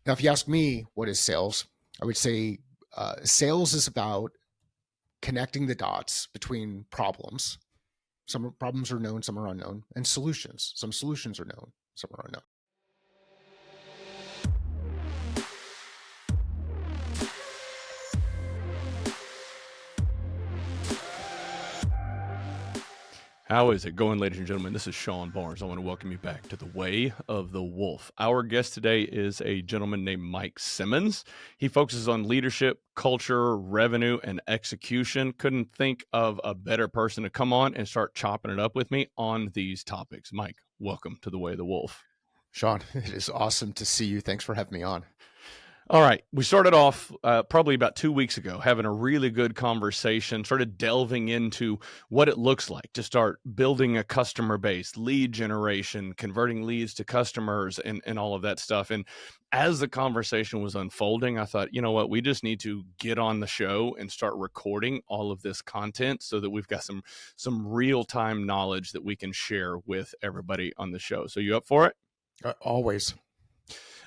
Now, if you ask me what is sales, I would say sales is about connecting the dots between problems. Some problems are known, some are unknown, and solutions. Some solutions are known, some are unknown. How is it going, ladies and gentlemen? This is Sean Barnes. I want to welcome you back to the Way of the Wolf. Our guest today is a gentleman named Mike Simmons. He focuses on leadership, culture, revenue, and execution. Couldn't think of a better person to come on and start chopping it up with me on these topics. Mike, welcome to the Way of the Wolf. Sean, it is awesome to see you. Thanks for having me on. All right. We started off probably about 2 weeks ago having a really good conversation, started delving into what it looks like to start building a customer base, lead generation, converting leads to customers, and all of that stuff. And as the conversation was unfolding, I thought, you know what, we just need to get on the show and start recording all of this content so that we've got some real-time knowledge that we can share with everybody on the show. So you up for it? Always.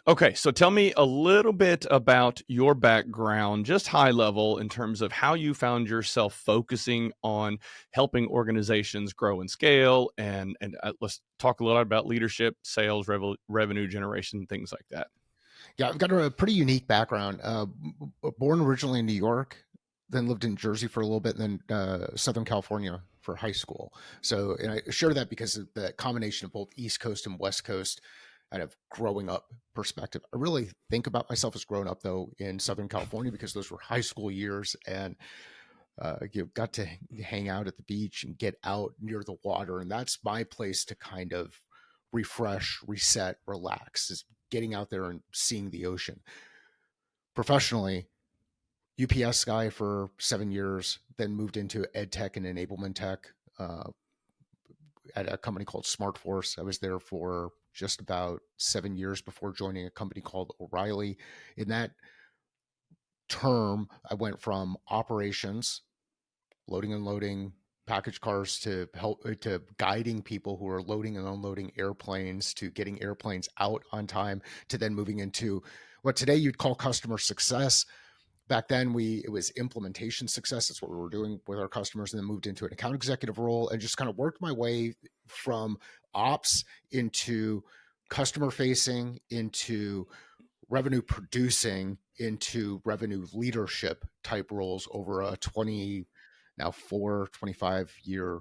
Okay, so tell me a little bit about your background, just high level, in terms of how you found yourself focusing on helping organizations grow and scale, and let's talk a little about leadership, sales, revenue generation, things like that. Yeah, I've got a pretty unique background. Born originally in New York, then lived in Jersey for a little bit, and then Southern California for high school. So, and I share that because of the combination of both East Coast and West Coast kind of growing up perspective. I really think about myself as growing up though in Southern California because those were high school years, and you got to hang out at the beach and get out near the water, and that's my place to kind of refresh, reset, relax. Is getting out there and seeing the ocean. Professionally, UPS guy for 7 years, then moved into ed tech and enablement tech at a company called SmartForce. I was there for just about 7 years before joining a company called O'Reilly. In that term, I went from operations, loading and unloading package cars, to help to guiding people who are loading and unloading airplanes, to getting airplanes out on time, to then moving into what today you'd call customer success. Back then it was implementation success. That's what we were doing with our customers, and then moved into an account executive role and just kind of worked my way from ops into customer facing, into revenue producing, into revenue leadership type roles over a 25-year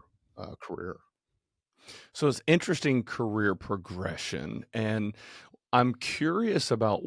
career. So it's interesting career progression, and I'm curious about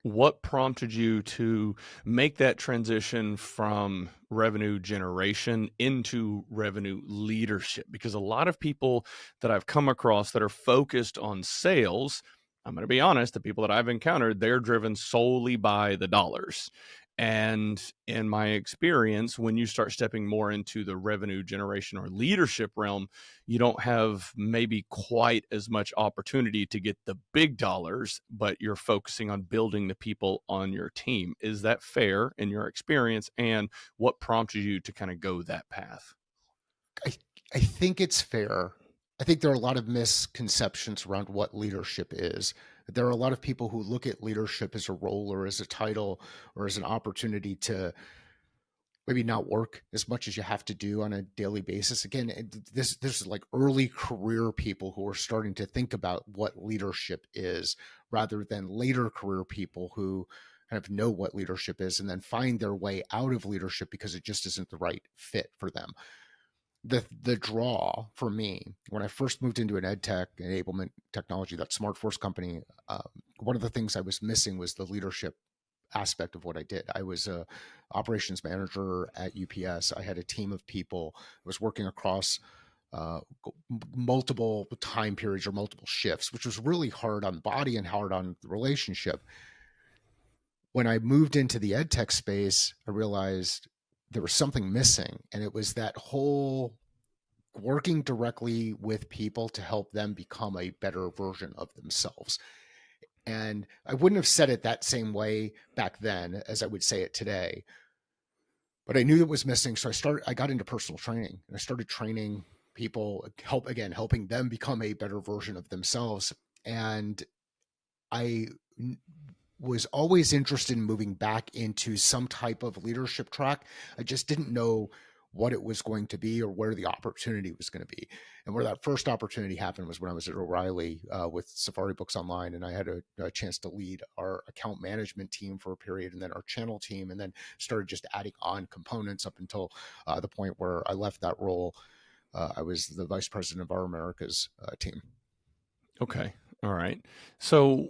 what prompted you to make that transition from revenue generation into revenue leadership? Because a lot of people that I've come across that are focused on sales, I'm going to be honest, the people that I've encountered, they're driven solely by the dollars. And in my experience, when you start stepping more into the revenue generation or leadership realm, you don't have maybe quite as much opportunity to get the big dollars, but you're focusing on building the people on your team. Is that fair in your experience? And what prompted you to kind of go that path? I, I think it's fair. I think there are a lot of misconceptions around what leadership is. There are a lot of people who look at leadership as a role or as a title or as an opportunity to maybe not work as much as you have to do on a daily basis. Again, this is like early career people who are starting to think about what leadership is, rather than later career people who kind of know what leadership is and then find their way out of leadership because it just isn't the right fit for them. The draw for me when I first moved into an ed tech enablement technology, that SmartForce company, one of the things I was missing was the leadership aspect of what I did. I was a operations manager at UPS. I had a team of people. I was working across uh, multiple time periods or multiple shifts, which was really hard on body and hard on the relationship. When I moved into the ed tech space, I realized there was something missing, and it was that whole working directly with people to help them become a better version of themselves. And I wouldn't have said it that same way back then as I would say it today, but I knew it was missing. So I got into personal training, and I started training people, helping them become a better version of themselves. And I was always interested in moving back into some type of leadership track. I just didn't know what it was going to be or where the opportunity was going to be. And where that first opportunity happened was when I was at O'Reilly with Safari Books Online, and I had a chance to lead our account management team for a period, and then our channel team, and then started just adding on components up until the point where I left that role. I was the vice president of our Americas team. Okay. All right. So,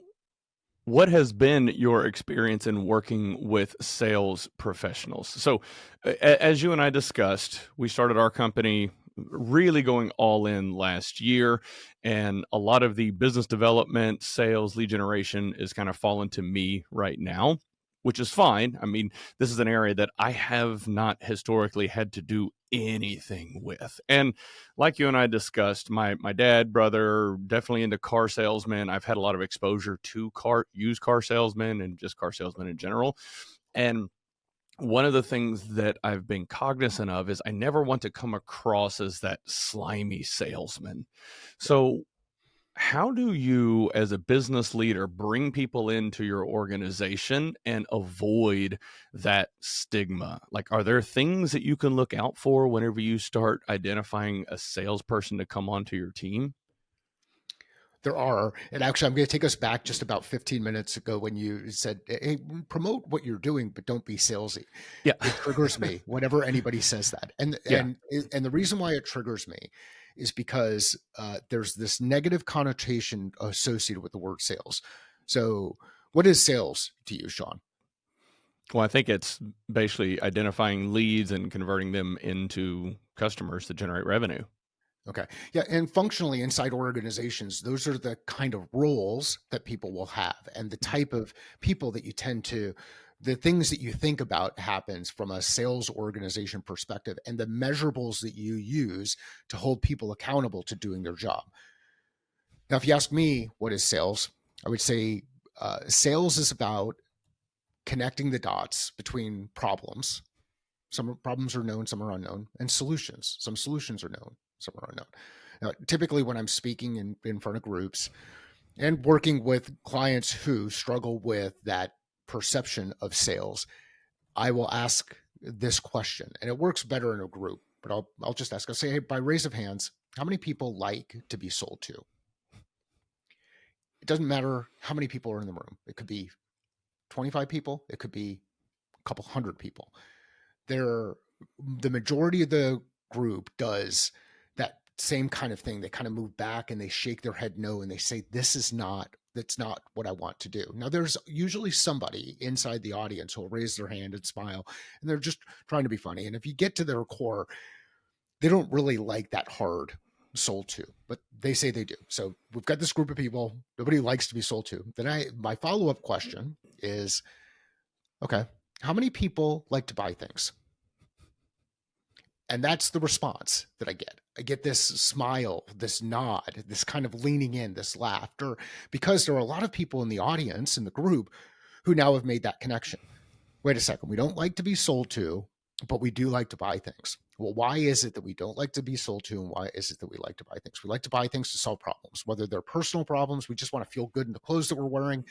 what has been your experience in working with sales professionals? So, as you and I discussed, we started our company really going all in last year, and a lot of the business development, sales, lead generation is kind of fallen to me right now, which is fine. I mean, this is an area that I have not historically had to do anything with. And like you and I discussed, my dad, brother, definitely into car salesmen. I've had a lot of exposure to used car salesmen and just car salesmen in general. And one of the things that I've been cognizant of is I never want to come across as that slimy salesman. So how do you, as a business leader, bring people into your organization and avoid that stigma? Like, are there things that you can look out for whenever you start identifying a salesperson to come onto your team? There are, and actually, I'm going to take us back just about 15 minutes ago when you said, "Hey, promote what you're doing, but don't be salesy." Yeah. It triggers me whenever anybody says that, and Yeah. the reason why it triggers me is because there's this negative connotation associated with the word sales. So, what is sales to you, Sean? Well, I think it's basically identifying leads and converting them into customers that generate revenue. Okay. Yeah. And functionally inside organizations, those are the kind of roles that people will have and the type of people that you tend to, the things that you think about happens from a sales organization perspective and the measurables that you use to hold people accountable to doing their job. Now, if you ask me what is sales, I would say sales is about connecting the dots between problems. Some problems are known, some are unknown, and solutions. Some solutions are known, some are unknown. Now, typically, when I'm speaking in front of groups and working with clients who struggle with that perception of sales, I will ask this question, and it works better in a group. But I'll just ask. I'll say, hey, by raise of hands, how many people like to be sold to? It doesn't matter how many people are in the room. It could be 25 people. It could be a couple hundred people. They're the majority of the group does that same kind of thing. They kind of move back and they shake their head no and they say, that's not what I want to do. Now, there's usually somebody inside the audience who will raise their hand and smile, and they're just trying to be funny. And if you get to their core, they don't really like that hard sold to, but they say they do. So we've got this group of people, nobody likes to be sold to. My follow up question is, okay, how many people like to buy things? And that's the response that I get. I get this smile, this nod, this kind of leaning in, this laughter, because there are a lot of people in the audience, in the group, who now have made that connection. Wait a second, we don't like to be sold to, but we do like to buy things. Well, why is it that we don't like to be sold to, and why is it that we like to buy things? We like to buy things to solve problems, whether they're personal problems. We just want to feel good in the clothes that we're wearing.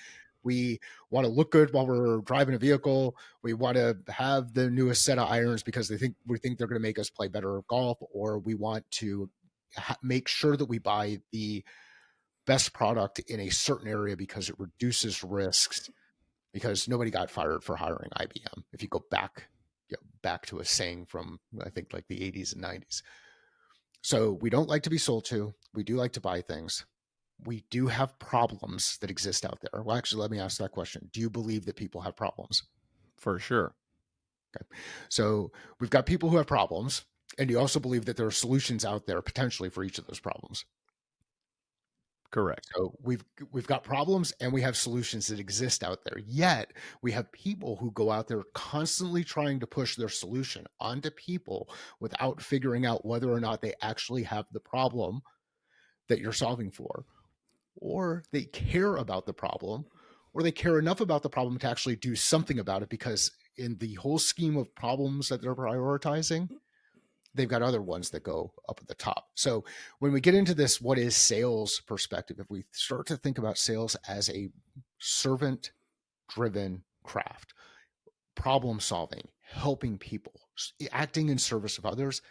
We want to look good while we're driving a vehicle. We want to have the newest set of irons because we think they're going to make us play better golf, or we want to make sure that we buy the best product in a certain area because it reduces risks. Because nobody got fired for hiring IBM. If you go back, back to a saying from I think like the 80s and 90s. So we don't like to be sold to. We do like to buy things. We do have problems that exist out there. Well, actually, let me ask that question. Do you believe that people have problems? For sure. Okay. So we've got people who have problems, and you also believe that there are solutions out there potentially for each of those problems. Correct. So we've got problems and we have solutions that exist out there. Yet we have people who go out there constantly trying to push their solution onto people without figuring out whether or not they actually have the problem that you're solving for, or they care about the problem, or they care enough about the problem to actually do something about it because in the whole scheme of problems that they're prioritizing, they've got other ones that go up at the top. So when we get into this, what is sales perspective, if we start to think about sales as a servant driven craft. Problem solving, helping people, acting in service of others.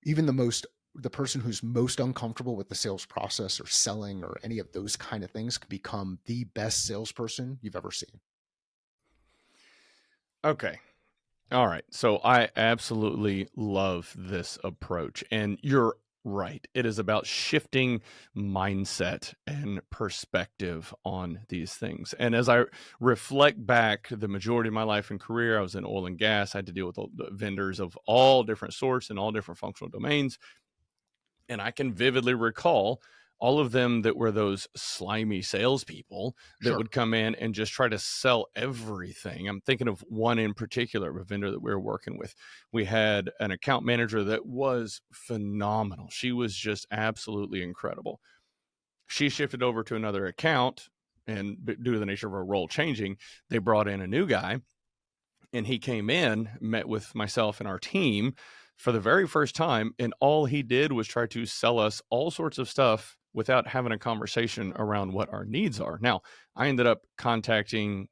Even the person who's most uncomfortable with the sales process or selling or any of those kind of things can become the best salesperson you've ever seen. Okay. All right. So I absolutely love this approach. And you're right. It is about shifting mindset and perspective on these things. And as I reflect back the majority of my life and career, I was in oil and gas. I had to deal with the vendors of all different sorts and all different functional domains. And I can vividly recall all of them that were those slimy salespeople that Sure. would come in and just try to sell everything. I'm thinking of one in particular, a vendor that we were working with. We had an account manager that was phenomenal. She was just absolutely incredible. She shifted over to another account, and due to the nature of her role changing, they brought in a new guy, and he came in, met with myself and our team for the very first time, and all he did was try to sell us all sorts of stuff without having a conversation around what our needs are. Now, I ended up contacting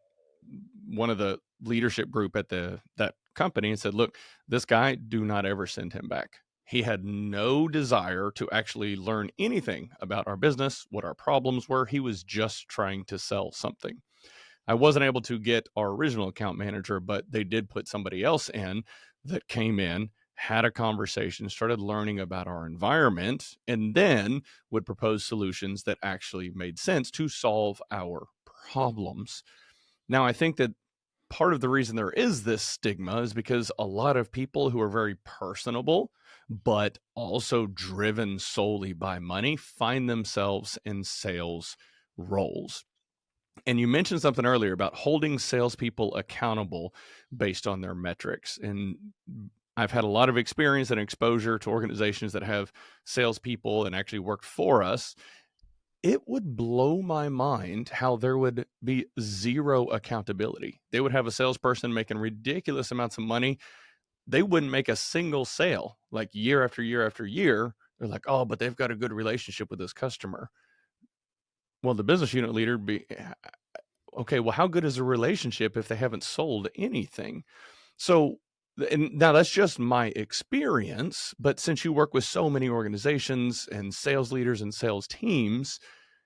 one of the leadership group at that company and said, "Look, this guy, do not ever send him back." He had no desire to actually learn anything about our business, what our problems were. He was just trying to sell something. I wasn't able to get our original account manager, but they did put somebody else in that came in, had a conversation, started learning about our environment, and then would propose solutions that actually made sense to solve our problems. Now, I think that part of the reason there is this stigma is because a lot of people who are very personable, but also driven solely by money, find themselves in sales roles. And you mentioned something earlier about holding salespeople accountable based on their metrics. And I've had a lot of experience and exposure to organizations that have salespeople and actually work for us. It would blow my mind how there would be zero accountability. They would have a salesperson making ridiculous amounts of money. They wouldn't make a single sale like year after year after year. They're like, oh, but they've got a good relationship with this customer. Well, the business unit leader be okay, well, how good is a relationship if they haven't sold anything? So, and now that's just my experience, but since you work with so many organizations and sales leaders and sales teams,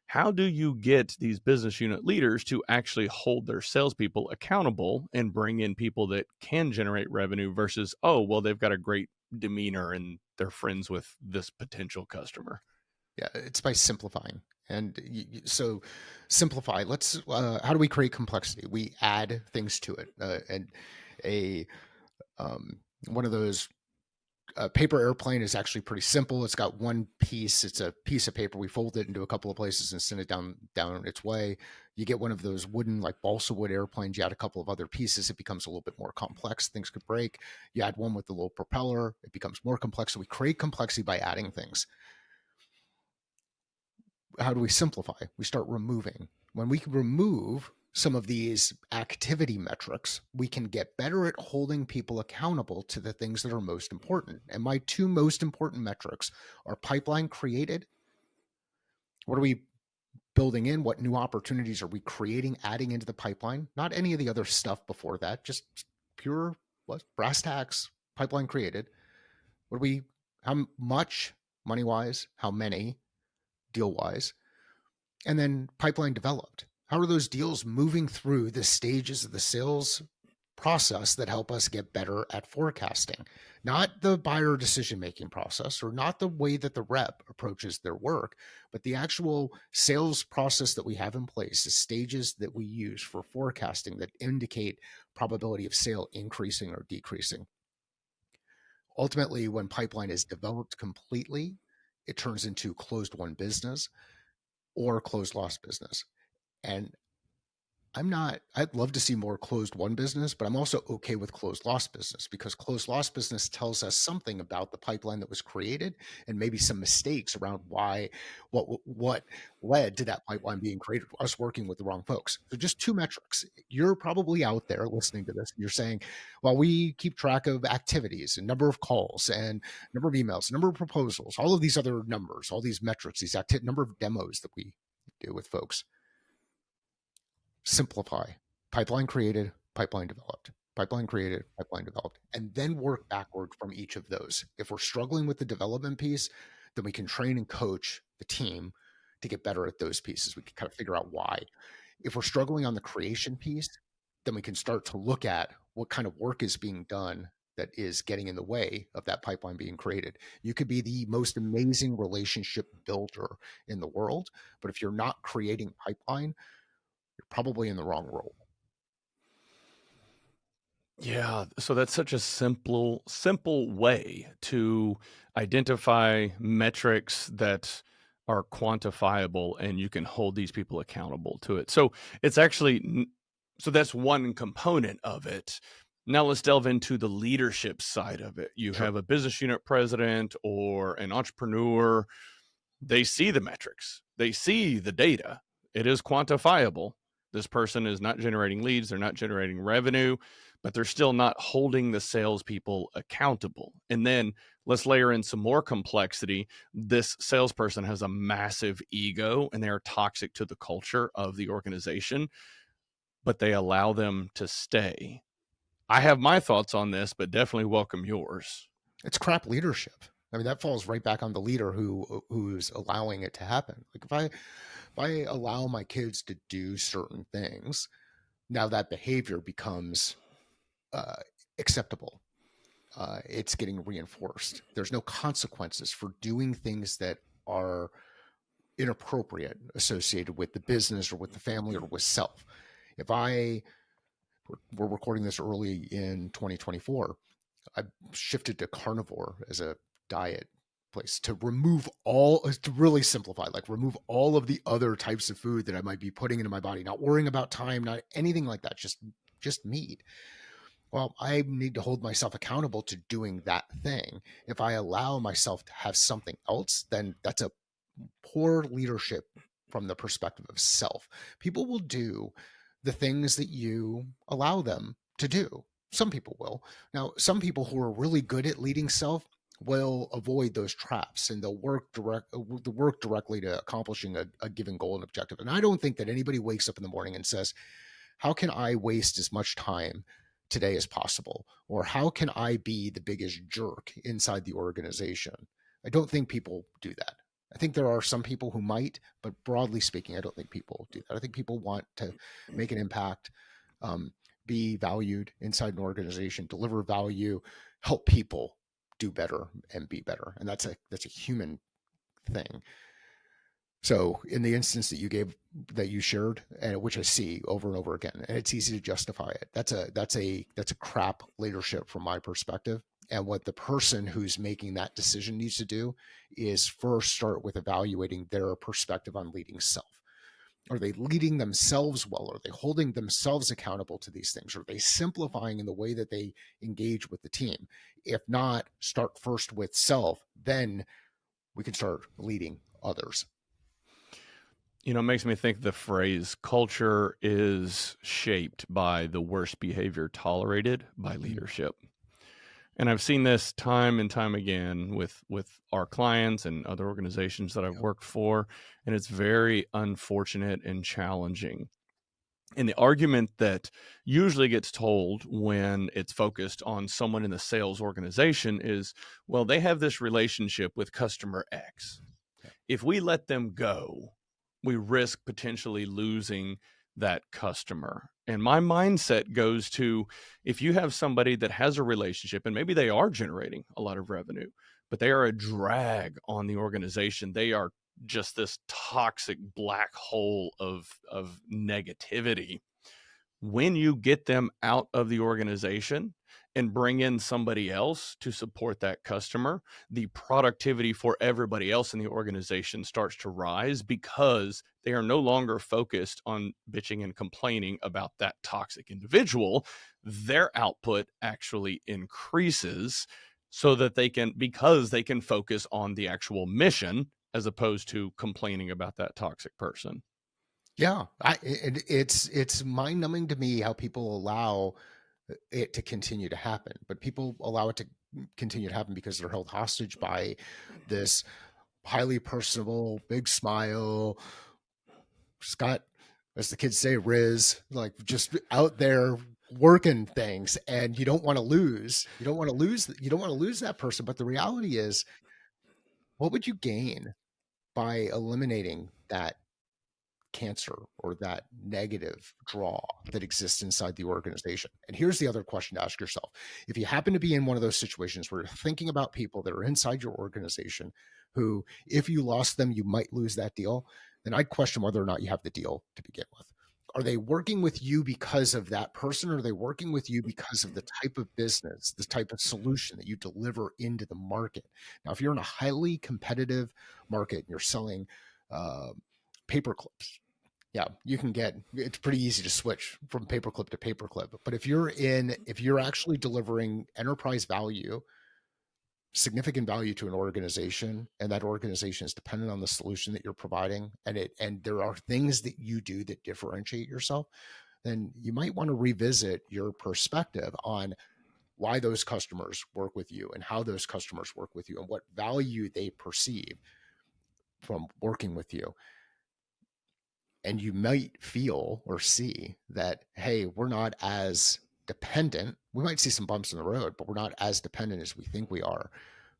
how do you get these business unit leaders to actually hold their salespeople accountable and bring in people that can generate revenue versus, oh, well, they've got a great demeanor and they're friends with this potential customer? Yeah, it's by simplifying. And so simplify. How do we create complexity? We add things to it. And a, one of those paper airplane is actually pretty simple. It's got one piece. It's a piece of paper. We fold it into a couple of places and send it down its way. You get one of those wooden, like balsa wood airplanes. You add a couple of other pieces. It becomes a little bit more complex. Things could break. You add one with the little propeller. It becomes more complex. So we create complexity by adding things. How do we simplify? We start removing. When we can remove some of these activity metrics, we can get better at holding people accountable to the things that are most important. And my two most important metrics are pipeline created. What are we building in? What new opportunities are we creating, adding into the pipeline? Not any of the other stuff before that, just pure brass tacks, pipeline created. How much money wise, how many deal wise, and then pipeline developed. How are those deals moving through the stages of the sales process that help us get better at forecasting? Not the buyer decision making process or not the way that the rep approaches their work, but the actual sales process that we have in place, the stages that we use for forecasting that indicate probability of sale increasing or decreasing. Ultimately, when pipeline is developed completely, it turns into closed won business or closed lost business. And I'd love to see more closed won business, but I'm also okay with closed lost business because closed lost business tells us something about the pipeline that was created and maybe some mistakes around what led to that pipeline being created, us working with the wrong folks. So just two metrics. You're probably out there listening to this. And you're saying, well, we keep track of activities and number of calls and number of emails, number of proposals, all of these other numbers, all these metrics, number of demos that we do with folks. simplify. Pipeline created, pipeline developed. Pipeline created, pipeline developed, and then work backward from each of those. If we're struggling with the development piece, then we can train and coach the team to get better at those pieces. We can kind of figure out why. If we're struggling on the creation piece, then we can start to look at what kind of work is being done that is getting in the way of that pipeline being created. You could be the most amazing relationship builder in the world, but if you're not creating pipeline, you're probably in the wrong role. Yeah, so that's such a simple way to identify metrics that are quantifiable and you can hold these people accountable to it. So it's actually so that's one component of it. Now let's delve into the leadership side of it. You Sure. have a business unit president or an entrepreneur. They see the metrics, they see the data. It is quantifiable. This person is not generating leads, they're not generating revenue, but they're still not holding the salespeople accountable. And then let's layer in some more complexity. This salesperson has a massive ego and they are toxic to the culture of the organization, but they allow them to stay. I have my thoughts on this, but definitely welcome yours. It's crap leadership. I mean, that falls right back on the leader who's allowing it to happen. Like if I allow my kids to do certain things, now that behavior becomes uh, acceptable. It's getting reinforced. There's no consequences for doing things that are inappropriate associated with the business or with the family or with self. If I we're recording this early in 2024, I shifted to carnivore as a diet place to remove all, to really simplify, like remove all of the other types of food that I might be putting into my body, not worrying about time, not anything like that, just meat. Well, I need to hold myself accountable to doing that thing. If I allow myself to have something else, then that's a poor leadership from the perspective of self. People will do the things that you allow them to do. Some people will. Now, some people who are really good at leading self will avoid those traps and they'll work directly to accomplishing a given goal and objective. And I don't think that anybody wakes up in the morning and says, how can I waste as much time today as possible? Or how can I be the biggest jerk inside the organization? I don't think people do that. I think there are some people who might, but broadly speaking, I don't think people do that. I think people want to make an impact, be valued inside an organization, deliver value, help people do better and be better. And that's a human thing. So in the instance that you shared, and which I see over and over again, and it's easy to justify it. That's a crap leadership from my perspective. And what the person who's making that decision needs to do is first start with evaluating their perspective on leading self. Are they leading themselves well? Are they holding themselves accountable to these things? Are they simplifying in the way that they engage with the team? If not, start first with self, then we can start leading others. You know, it makes me think the phrase culture is shaped by the worst behavior tolerated by leadership. And I've seen this time and time again with our clients and other organizations that I've Yep. worked for, and it's very unfortunate and challenging. And the argument that usually gets told when it's focused on someone in the sales organization is, well, they have this relationship with customer X. Yep. If we let them go, we risk potentially losing that customer. And my mindset goes to, if you have somebody that has a relationship and maybe they are generating a lot of revenue, but they are a drag on the organization, they are just this toxic black hole of negativity. When you get them out of the organization and bring in somebody else to support that customer, the productivity for everybody else in the organization starts to rise because they are no longer focused on bitching and complaining about that toxic individual. Their output actually increases so that because they can focus on the actual mission as opposed to complaining about that toxic person. Yeah, it's mind numbing to me how people allow it to continue to happen, but people allow it to continue to happen because they're held hostage by this highly personable, big smile, Scott. as the kids say, Riz, like just out there working things, and you don't want to lose. You don't want to lose. You don't want to lose that person. But the reality is, what would you gain by eliminating that cancer or that negative draw that exists inside the organization? And here's the other question to ask yourself. If you happen to be in one of those situations where you're thinking about people that are inside your organization who, if you lost them, you might lose that deal, then I'd question whether or not you have the deal to begin with. Are they working with you because of that person, or are they working with you because of the type of business, the type of solution that you deliver into the market? Now, if you're in a highly competitive market and you're selling uh, paper clips, yeah, you can get, it's pretty easy to switch from paperclip to paperclip. But if you're actually delivering enterprise value, significant value to an organization, and that organization is dependent on the solution that you're providing, and there are things that you do that differentiate yourself, then you might want to revisit your perspective on why those customers work with you and how those customers work with you and what value they perceive from working with you. And you might feel or see that, hey, we're not as dependent. We might see some bumps in the road, but we're not as dependent as we think we are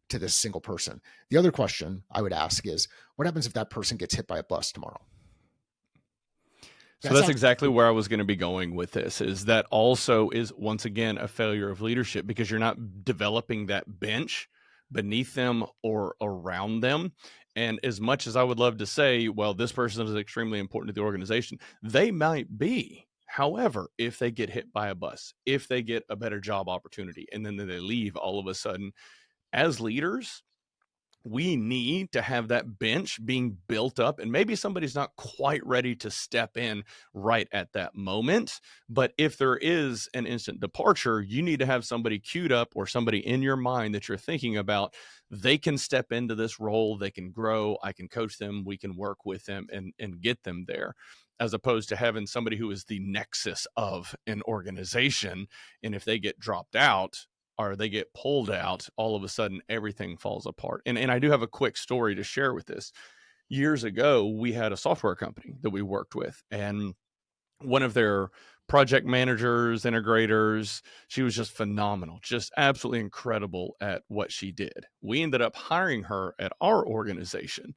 to this single person. The other question I would ask is, what happens if that person gets hit by a bus tomorrow? So That's that's actually exactly where I was going to be going with this, is that also is once again a failure of leadership, because you're not developing that bench beneath them or around them. And as much as I would love to say, well, this person is extremely important to the organization, they might be. However, if they get hit by a bus, if they get a better job opportunity, and then they leave all of a sudden, as leaders, we need to have that bench being built up, and maybe somebody's not quite ready to step in right at that moment, but if there is an instant departure, you need to have somebody queued up or somebody in your mind that you're thinking about. They can step into this role, they can grow, I can coach them, we can work with them and get them there, as opposed to having somebody who is the nexus of an organization, and if they get dropped out or they get pulled out, all of a sudden everything falls apart. And I do have a quick story to share with this. Years ago, we had a software company that we worked with, and one of their project managers, integrators, she was just phenomenal, just absolutely incredible at what she did. We ended up hiring her at our organization.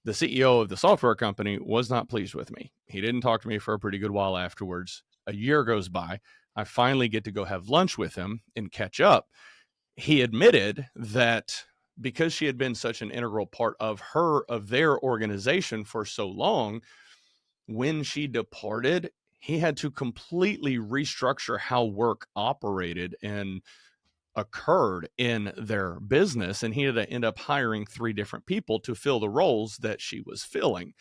The CEO of the software company was not pleased with me. He didn't talk to me for a pretty good while afterwards. A year goes by. I finally get to go have lunch with him and catch up. He admitted that because she had been such an integral part of their organization for so long, when she departed, he had to completely restructure how work operated and occurred in their business, and he had to end up hiring 3 different people to fill the roles that she was filling.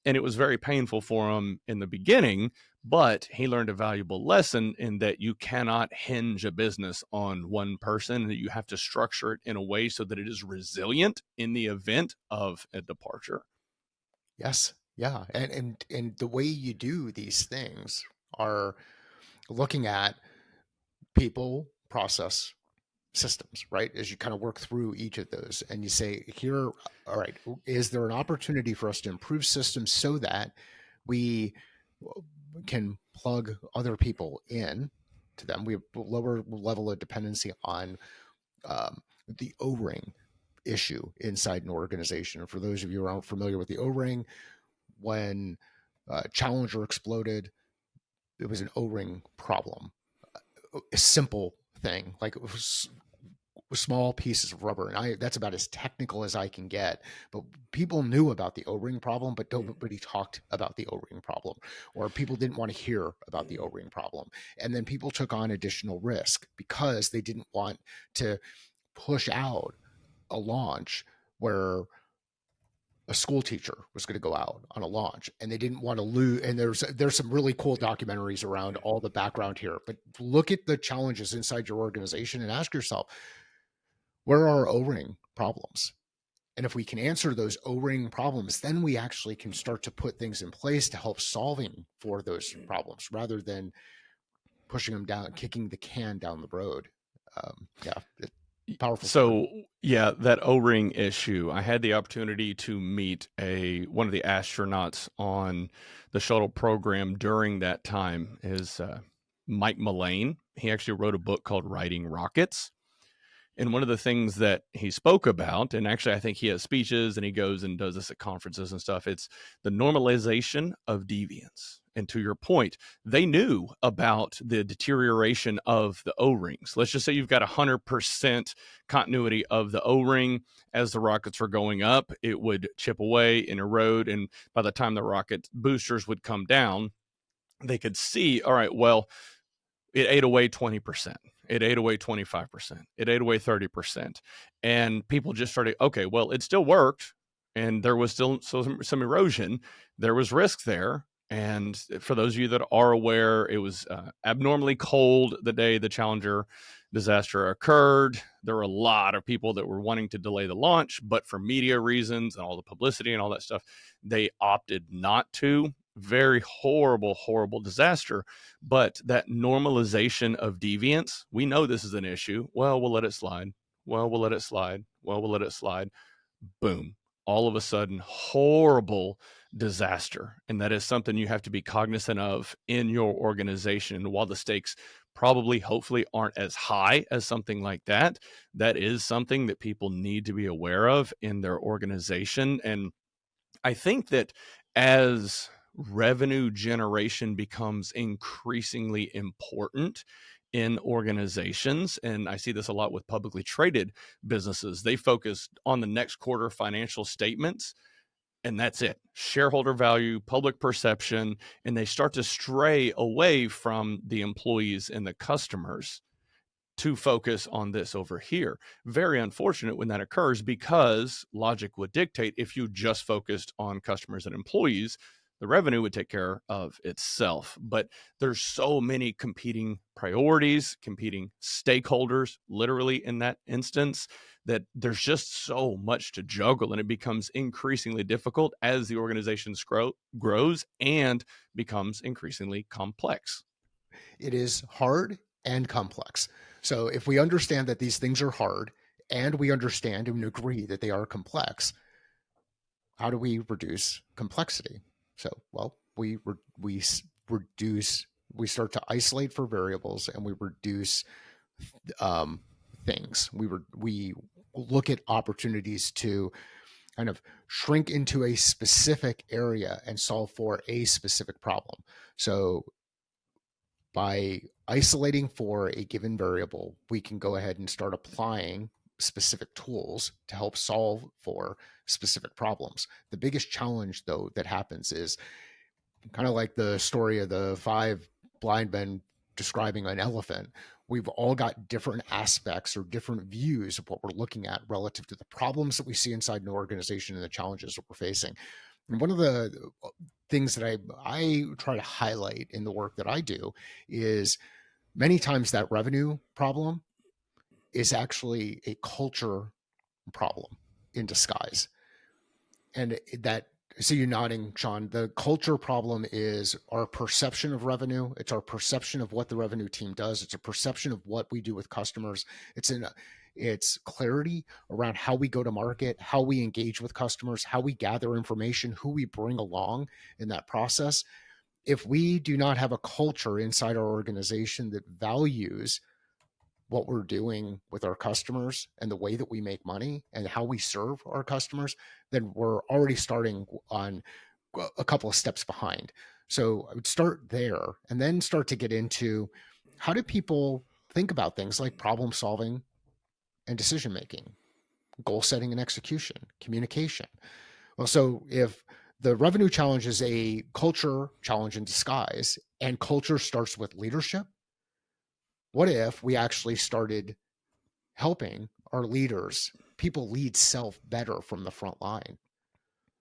And it was very painful for him in the beginning, but he learned a valuable lesson in that you cannot hinge a business on one person, and that you have to structure it in a way so that it is resilient in the event of a departure. yes, yeah, and the way you do these things are looking at people, process, systems, right? As you kind of work through each of those and you say, here, all right, is there an opportunity for us to improve systems so that we can plug other people in to them? We have a lower level of dependency on the O-ring issue inside an organization. And for those of you who aren't familiar with the O-ring, when Challenger exploded, it was an O-ring problem. A simple thing, like it was small pieces of rubber, and that's about as technical as I can get. But people knew about the O-ring problem, but nobody talked about the O-ring problem, or people didn't want to hear about the O-ring problem. And then people took on additional risk because they didn't want to push out a launch where a school teacher was going to go out on a launch, and they didn't want to lose. And there's some really cool documentaries around all the background here, but look at the challenges inside your organization and ask yourself, where are our O-ring problems? And if we can answer those O-ring problems, then we actually can start to put things in place to help solving for those problems rather than pushing them down, kicking the can down the road. Yeah. Powerful story. So yeah, that O-ring issue. I had the opportunity to meet one of the astronauts on the shuttle program during that time. Is Mike Mullane. He actually wrote a book called Writing Rockets. And one of the things that he spoke about, and actually I think he has speeches and he goes and does this at conferences and stuff, it's the normalization of deviance. And to your point, they knew about the deterioration of the O-rings. Let's just say you've got 100% continuity of the O-ring. As the rockets were going up, it would chip away and erode. And by the time the rocket boosters would come down, they could see, all right, well, it ate away 20%. It ate away 25%. It ate away 30%. And people just started, okay, well, it still worked. And there was still some erosion. There was risk there. And for those of you that are aware, it was abnormally cold the day the Challenger disaster occurred. There were a lot of people that were wanting to delay the launch, but for media reasons and all the publicity and all that stuff, they opted not to. Very horrible, horrible disaster. But that normalization of deviance, we know this is an issue. Well, we'll let it slide. Well, we'll let it slide. Well, we'll let it slide. Boom. All of a sudden, horrible disaster. And that is something you have to be cognizant of in your organization. And while the stakes probably, hopefully, aren't as high as something like that, that is something that people need to be aware of in their organization. And I think that as revenue generation becomes increasingly important in organizations, and I see this a lot with publicly traded businesses, they focus on the next quarter financial statements, and that's it. Shareholder value, public perception, and they start to stray away from the employees and the customers to focus on this over here. Very unfortunate when that occurs, because logic would dictate if you just focused on customers and employees, the revenue would take care of itself. But there's so many competing priorities, competing stakeholders, literally in that instance, that there's just so much to juggle, and it becomes increasingly difficult as the organization grows and becomes increasingly complex. It is hard and complex. So if we understand that these things are hard and we understand and agree that they are complex, how do we reduce complexity? So, well, we reduce, we start to isolate for variables, and we reduce um, things. We look at opportunities to kind of shrink into a specific area and solve for a specific problem. So by isolating for a given variable, we can go ahead and start applying specific tools to help solve for specific problems. The biggest challenge, though, that happens is kind of like the story of the five blind men describing an elephant. We've all got different aspects or different views of what we're looking at relative to the problems that we see inside an organization and the challenges that we're facing. And one of the things that I try to highlight in the work that I do is many times that revenue problem is actually a culture problem in disguise. And that, so you're nodding, Sean. The culture problem is our perception of revenue. It's our perception of what the revenue team does. It's a perception of what we do with customers. It's clarity around how we go to market, how we engage with customers, how we gather information, who we bring along in that process. If we do not have a culture inside our organization that values what we're doing with our customers and the way that we make money and how we serve our customers, then we're already starting on a couple of steps behind. So I would start there and then start to get into how do people think about things like problem solving and decision making, goal setting and execution, communication. Well, so if the revenue challenge is a culture challenge in disguise, and culture starts with leadership, what if we actually started helping our leaders, people lead self better from the front line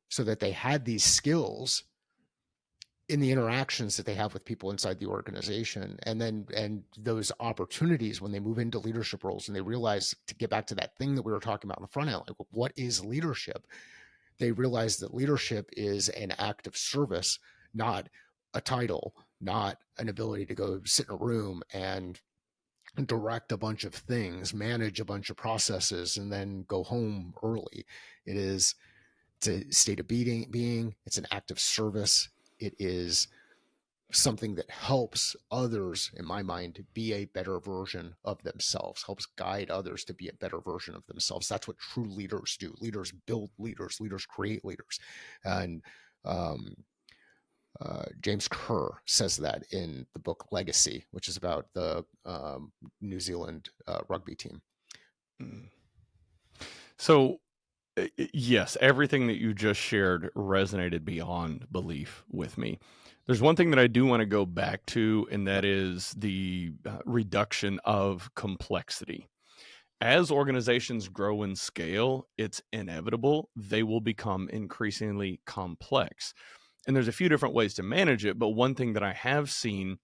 so that they had these skills in the interactions that they have with people inside the organization, and those opportunities when they move into leadership roles and they realize, to get back to that thing that we were talking about in the front end, like what is leadership, they realize that leadership is an act of service, not a title, not an ability to go sit in a room and direct a bunch of things, manage a bunch of processes, and then go home early. It is, it's a state of being. It's an act of service. It is something that helps others, in my mind, be a better version of themselves, helps guide others to be a better version of themselves. That's what true leaders do. Leaders build leaders, leaders create leaders. And um, James Kerr says that in the book Legacy, which is about the New Zealand rugby team. Mm. So, yes, everything that you just shared resonated beyond belief with me. There's one thing that I do want to go back to, and that is the reduction of complexity. As organizations grow in scale, it's inevitable they will become increasingly complex. And there's a few different ways to manage it, but one thing that I have seen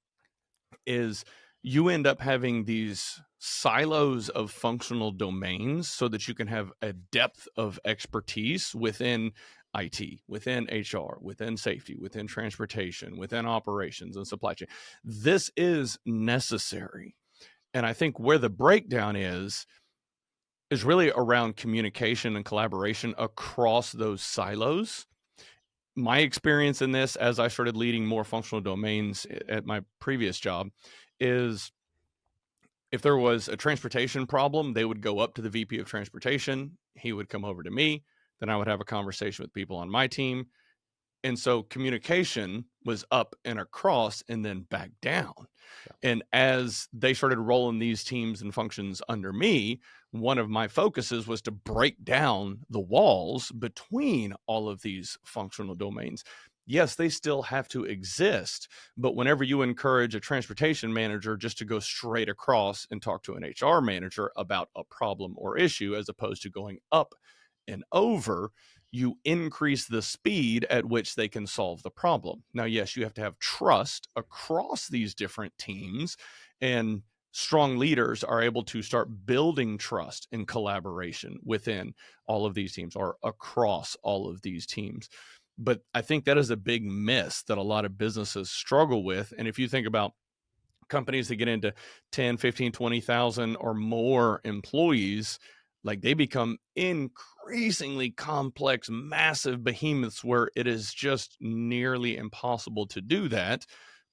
is you end up having these silos of functional domains so that you can have a depth of expertise within IT, within HR, within safety, within transportation, within operations and supply chain. This is necessary. And I think where the breakdown is really around communication and collaboration across those silos. My experience in this, as I started leading more functional domains at my previous job, is if there was a transportation problem, they would go up to the VP of transportation. He would come over to me. Then I would have a conversation with people on my team. And so communication was up and across and then back down. Yeah. And as they started rolling these teams and functions under me, one of my focuses was to break down the walls between all of these functional domains. Yes, they still have to exist, but whenever you encourage a transportation manager just to go straight across and talk to an HR manager about a problem or issue, as opposed to going up and over, you increase the speed at which they can solve the problem. Now, yes, you have to have trust across these different teams, and strong leaders are able to start building trust and collaboration within all of these teams or across all of these teams. But I think that is a big miss that a lot of businesses struggle with. And if you think about companies that get into 10, 15, 20,000 or more employees, like they become increasingly complex, massive behemoths where it is just nearly impossible to do that.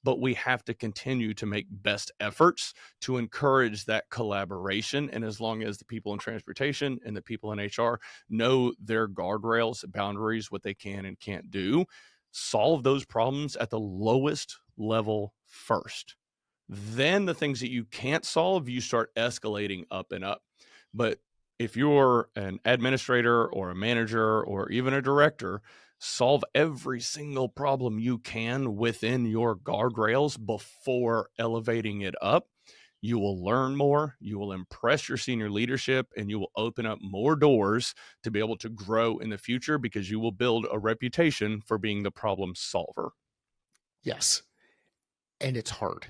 But we have to continue to make best efforts to encourage that collaboration. And as long as the people in transportation and the people in HR know their guardrails, boundaries, what they can and can't do, solve those problems at the lowest level first. Then the things that you can't solve, you start escalating up and up. But if you're an administrator or a manager or even a director, solve every single problem you can within your guardrails before elevating it up. You will learn more, you will impress your senior leadership, and you will open up more doors to be able to grow in the future because you will build a reputation for being the problem solver. Yes. And it's hard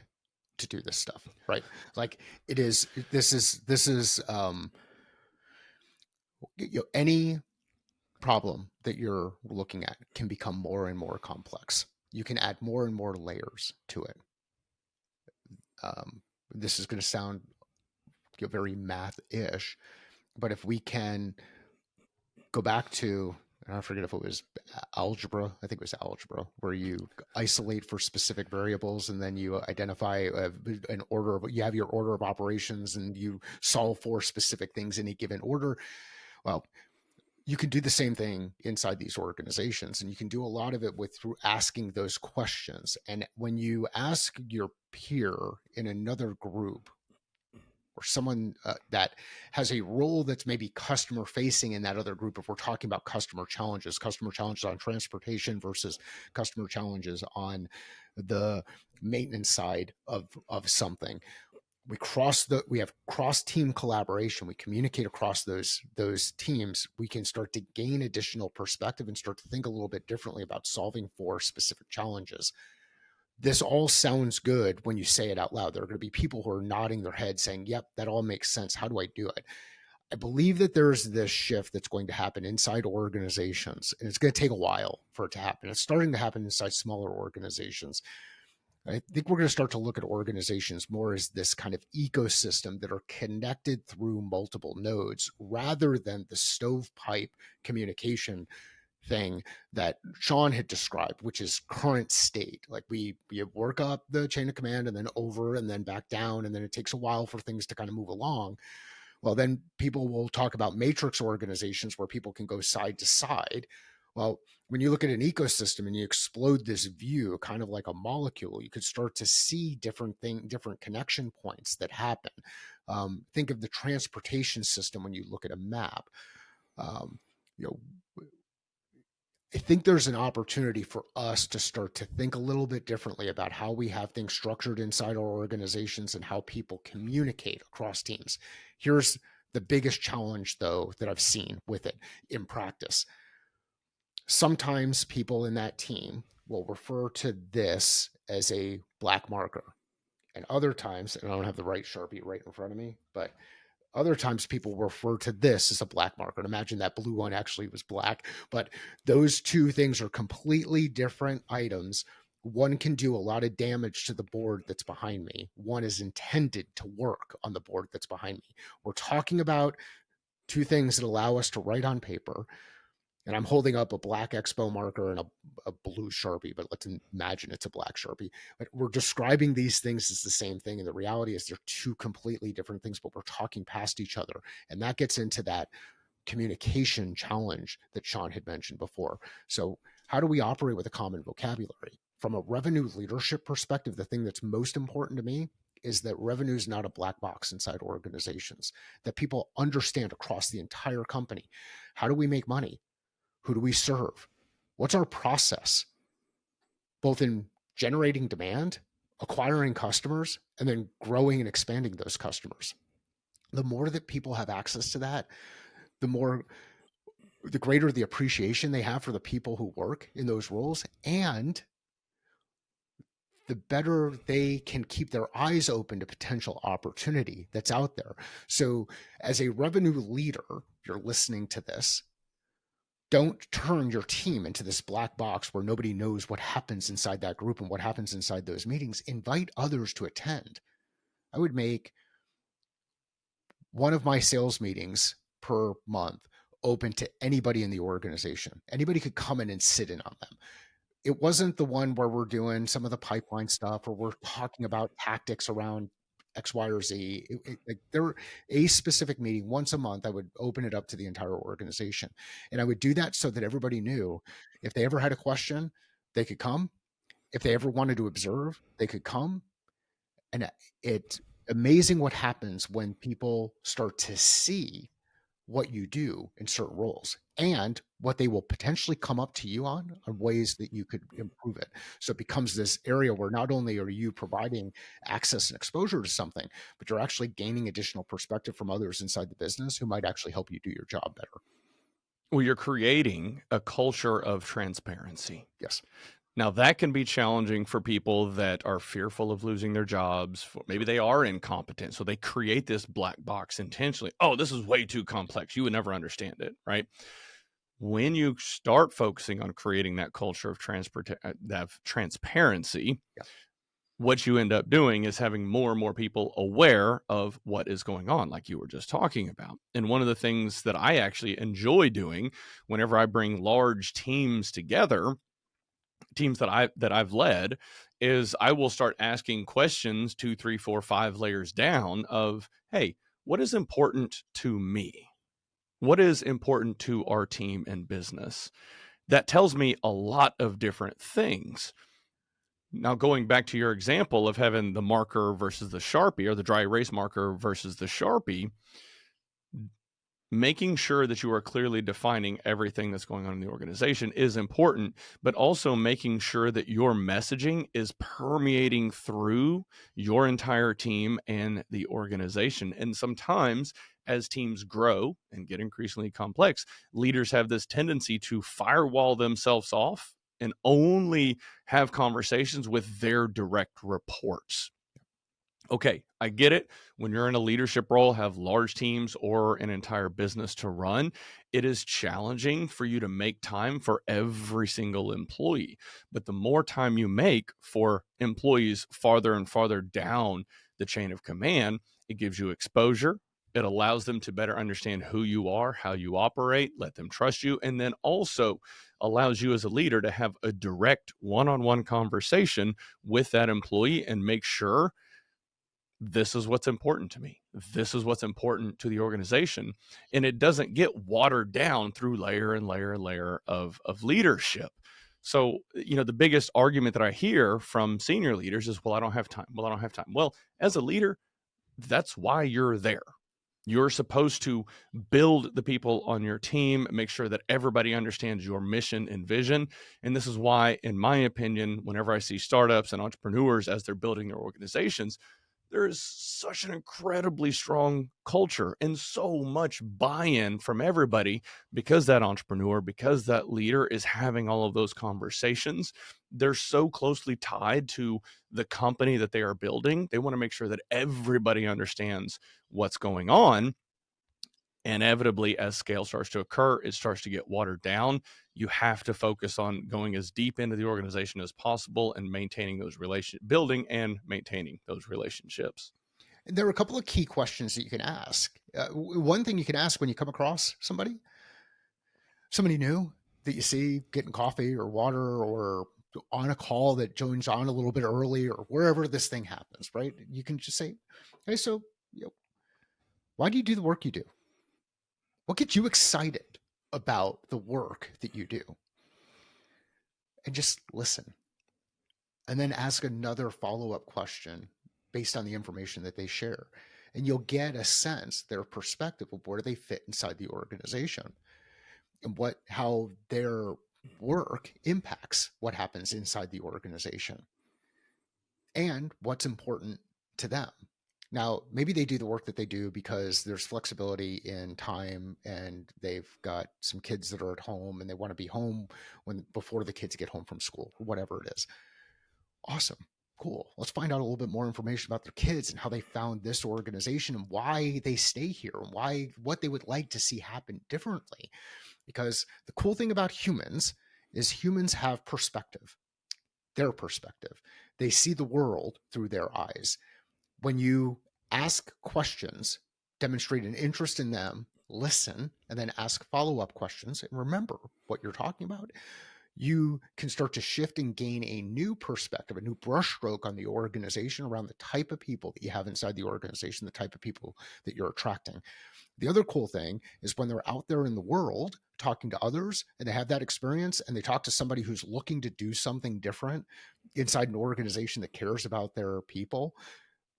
to do this stuff, right? Like it is, this is any problem that you're looking at can become more and more complex. You can add more and more layers to it. This is going to sound very math-ish, but if we can go back to, I forget if it was algebra, I think it was algebra, where you isolate for specific variables and then you identify an order of, you have your order of operations and you solve for specific things in a given order. Well, you can do the same thing inside these organizations, and you can do a lot of it with through asking those questions. And when you ask your peer in another group or someone that has a role that's maybe customer facing in that other group, if we're talking about customer challenges on transportation versus customer challenges on the maintenance side of something, we have cross team collaboration, we communicate across those teams, we can start to gain additional perspective and start to think a little bit differently about solving for specific challenges. This all sounds good when you say it out loud. There are going to be people who are nodding their head saying, yep, that all makes sense. How do I do it? I believe that there's this shift that's going to happen inside organizations, and it's going to take a while for it to happen. It's starting to happen inside smaller organizations, I think we're going to start to look at organizations more as this kind of ecosystem that are connected through multiple nodes rather than the stovepipe communication thing that Sean had described, which is current state. Like we work up the chain of command and then over and then back down, and then it takes a while for things to kind of move along. Well, then people will talk about matrix organizations where people can go side to side. Well, when you look at an ecosystem and you explode this view, kind of like a molecule, you could start to see different connection points that happen. Think of the transportation system when you look at a map. Um, you know, I think there's an opportunity for us to start to think a little bit differently about how we have things structured inside our organizations and how people communicate across teams. Here's the biggest challenge, though, that I've seen with it in practice. Sometimes people in that team will refer to this as a black marker. And other times, and I don't have the right Sharpie right in front of me, but other times people refer to this as a black marker. And imagine that blue one actually was black, but those two things are completely different items. One can do a lot of damage to the board that's behind me. One is intended to work on the board that's behind me. We're talking about two things that allow us to write on paper. And I'm holding up a black Expo marker and a blue Sharpie, but let's imagine it's a black Sharpie. But we're describing these things as the same thing. And the reality is they're two completely different things, but we're talking past each other. And that gets into that communication challenge that Sean had mentioned before. So how do we operate with a common vocabulary? From a revenue leadership perspective, the thing that's most important to me is that revenue is not a black box inside organizations, that people understand across the entire company. How do we make money? Who do we serve? What's our process, both in generating demand, acquiring customers, and then growing and expanding those customers? The more that people have access to that, the greater the appreciation they have for the people who work in those roles, and the better they can keep their eyes open to potential opportunity that's out there. So as a revenue leader, you're listening to this, don't turn your team into this black box where nobody knows what happens inside that group and what happens inside those meetings. Invite others to attend. I would make one of my sales meetings per month open to anybody in the organization. Anybody could come in and sit in on them. It wasn't the one where we're doing some of the pipeline stuff or we're talking about tactics around X, Y, or Z. There a specific meeting once a month. I would open it up to the entire organization, and I would do that so that everybody knew if they ever had a question, they could come. If they ever wanted to observe, they could come. And it's amazing what happens when people start to see what you do in certain roles and what they will potentially come up to you on ways that you could improve it. So it becomes this area where not only are you providing access and exposure to something, but you're actually gaining additional perspective from others inside the business who might actually help you do your job better. Well, you're creating a culture of transparency. Yes. Now, that can be challenging for people that are fearful of losing their jobs. Maybe they are incompetent, so they create this black box intentionally. Oh, this is way too complex. You would never understand it, right? When you start focusing on creating that culture of transparency, Yeah. what you end up doing is having more and more people aware of what is going on, like you were just talking about. And one of the things that I actually enjoy doing whenever I bring large teams together, teams that I've led, is I will start asking questions 2, 3, 4, 5 layers down of, hey, what is important to me? What is important to our team and business? That tells me a lot of different things. Now, going back to your example of having the marker versus the Sharpie, or the dry erase marker versus the Sharpie, making sure that you are clearly defining everything that's going on in the organization is important, but also making sure that your messaging is permeating through your entire team and the organization. And sometimes as teams grow and get increasingly complex, leaders have this tendency to firewall themselves off and only have conversations with their direct reports. Okay, I get it. When you're in a leadership role, have large teams or an entire business to run, it is challenging for you to make time for every single employee. But the more time you make for employees farther and farther down the chain of command, it gives you exposure. It allows them to better understand who you are, how you operate, let them trust you, and then also allows you as a leader to have a direct one on one conversation with that employee and make sure this is what's important to me. This is what's important to the organization. And it doesn't get watered down through layer and layer and layer of leadership. So, the biggest argument that I hear from senior leaders is, well, I don't have time. Well, I don't have time. Well, as a leader, that's why you're there. You're supposed to build the people on your team, make sure that everybody understands your mission and vision. And this is why, in my opinion, whenever I see startups and entrepreneurs as they're building their organizations, there is such an incredibly strong culture and so much buy-in from everybody because that entrepreneur, because that leader is having all of those conversations. They're so closely tied to the company that they are building. They want to make sure that everybody understands what's going on. Inevitably, as scale starts to occur, it starts to get watered down. You have to focus on going as deep into the organization as possible and maintaining those building and maintaining those relationships. And there are a couple of key questions that you can ask. One thing you can ask when you come across somebody new that you see getting coffee or water or on a call that joins on a little bit early or wherever this thing happens, right? You can just say, hey, so why do you do the work you do? What gets you excited about the work that you do? And just listen. And then ask another follow-up question based on the information that they share. And you'll get a sense, their perspective of where they fit inside the organization and how their work impacts what happens inside the organization and what's important to them. Now, maybe they do the work that they do because there's flexibility in time and they've got some kids that are at home and they want to be home before the kids get home from school or whatever it is. Awesome. Cool. Let's find out a little bit more information about their kids and how they found this organization and why they stay here and what they would like to see happen differently. Because the cool thing about humans is humans have perspective, their perspective. They see the world through their eyes. When you ask questions, demonstrate an interest in them, listen, and then ask follow-up questions and remember what you're talking about, you can start to shift and gain a new perspective, a new brushstroke on the organization around the type of people that you have inside the organization, the type of people that you're attracting. The other cool thing is when they're out there in the world talking to others and they have that experience and they talk to somebody who's looking to do something different inside an organization that cares about their people,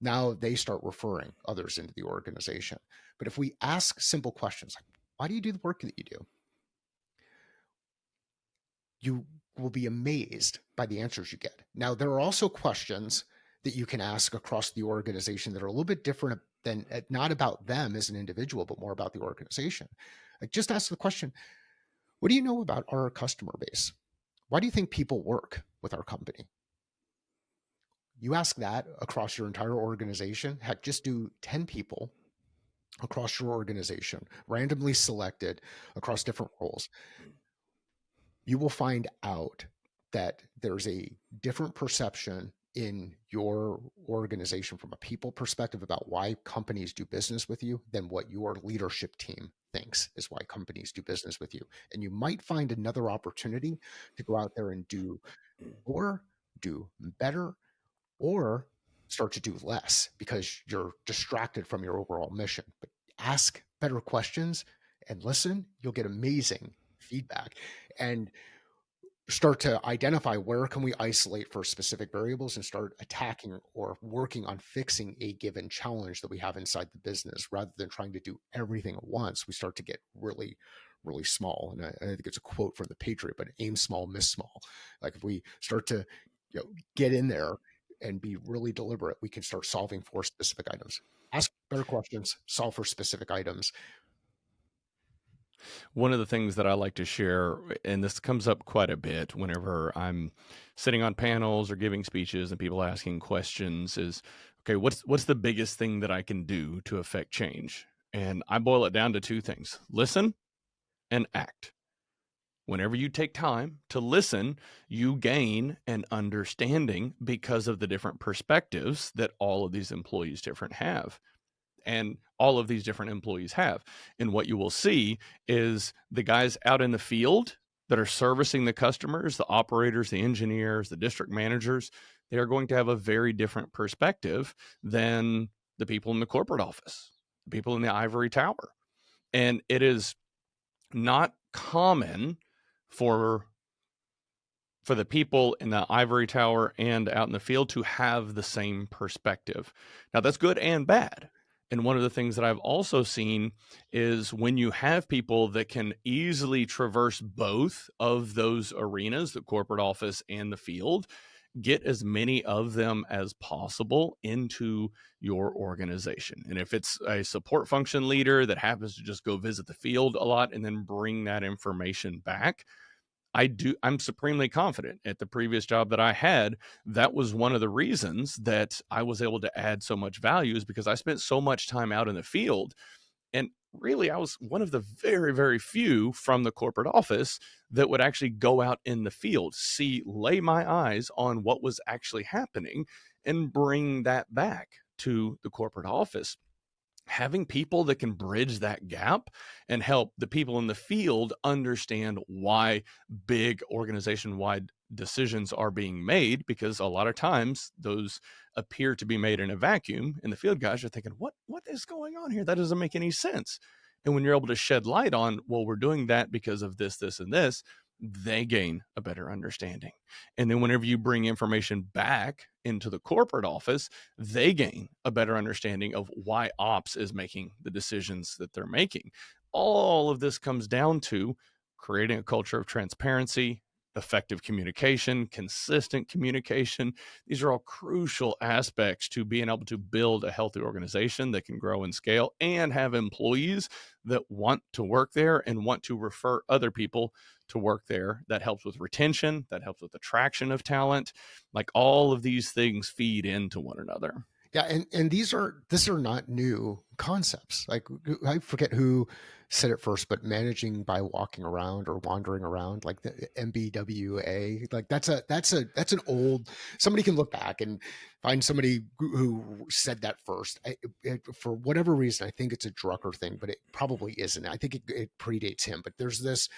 now they start referring others into the organization. But if we ask simple questions like, why do you do the work that you do? You will be amazed by the answers you get. Now, there are also questions that you can ask across the organization that are a little bit different than not about them as an individual, but more about the organization. Like just ask the question, what do you know about our customer base? Why do you think people work with our company? You ask that across your entire organization. Heck, just do 10 people across your organization, randomly selected across different roles. You will find out that there's a different perception in your organization from a people perspective about why companies do business with you than what your leadership team thinks is why companies do business with you. And you might find another opportunity to go out there and do more, do better, or start to do less because you're distracted from your overall mission. But ask better questions and listen, you'll get amazing feedback and start to identify where can we isolate for specific variables and start attacking or working on fixing a given challenge that we have inside the business rather than trying to do everything at once. We start to get really small. And I think it's a quote from the Patriot, but aim small, miss small. Like if we start to get in there and be really deliberate, we can start solving for specific items. Ask better questions, solve for specific items. One of the things that I like to share, and this comes up quite a bit whenever I'm sitting on panels or giving speeches and people asking questions, is okay, what's the biggest thing that I can do to affect change? And I boil it down to two things: listen and act. Whenever you take time to listen, you gain an understanding because of the different perspectives that all of these employees different have and all of these different employees have. And what you will see is the guys out in the field that are servicing the customers, the operators, the engineers, the district managers, they are going to have a very different perspective than the people in the corporate office, the people in the ivory tower. And it is not common for the people in the ivory tower and out in the field to have the same perspective. Now, that's good and bad. And one of the things that I've also seen is when you have people that can easily traverse both of those arenas, the corporate office and the field, get as many of them as possible into your organization. And if it's a support function leader that happens to just go visit the field a lot and then bring that information back, I'm supremely confident at the previous job that I had. That was one of the reasons that I was able to add so much value, is because I spent so much time out in the field. And really, I was one of the very, very few from the corporate office that would actually go out in the field, lay my eyes on what was actually happening and bring that back to the corporate office. Having people that can bridge that gap and help the people in the field understand why big organization wide decisions are being made, because a lot of times those appear to be made in a vacuum, and the field guys are thinking, what is going on here? That doesn't make any sense. And when you're able to shed light on, well, we're doing that because of this and this, they gain a better understanding. And then whenever you bring information back into the corporate office, they gain a better understanding of why ops is making the decisions that they're making. All of this comes down to creating a culture of transparency, effective communication, consistent communication. These are all crucial aspects to being able to build a healthy organization that can grow and scale and have employees that want to work there and want to refer other people to work there. That helps with retention, that helps with attraction of talent. Like, all of these things feed into one another. Yeah, and these are not new concepts. Like, I forget who said it first, but managing by walking around or wandering around, like the MBWA, like that's an old. Somebody can look back and find somebody who said that first. For whatever reason, I think it's a Drucker thing, but it probably isn't. I think it predates him. But there's this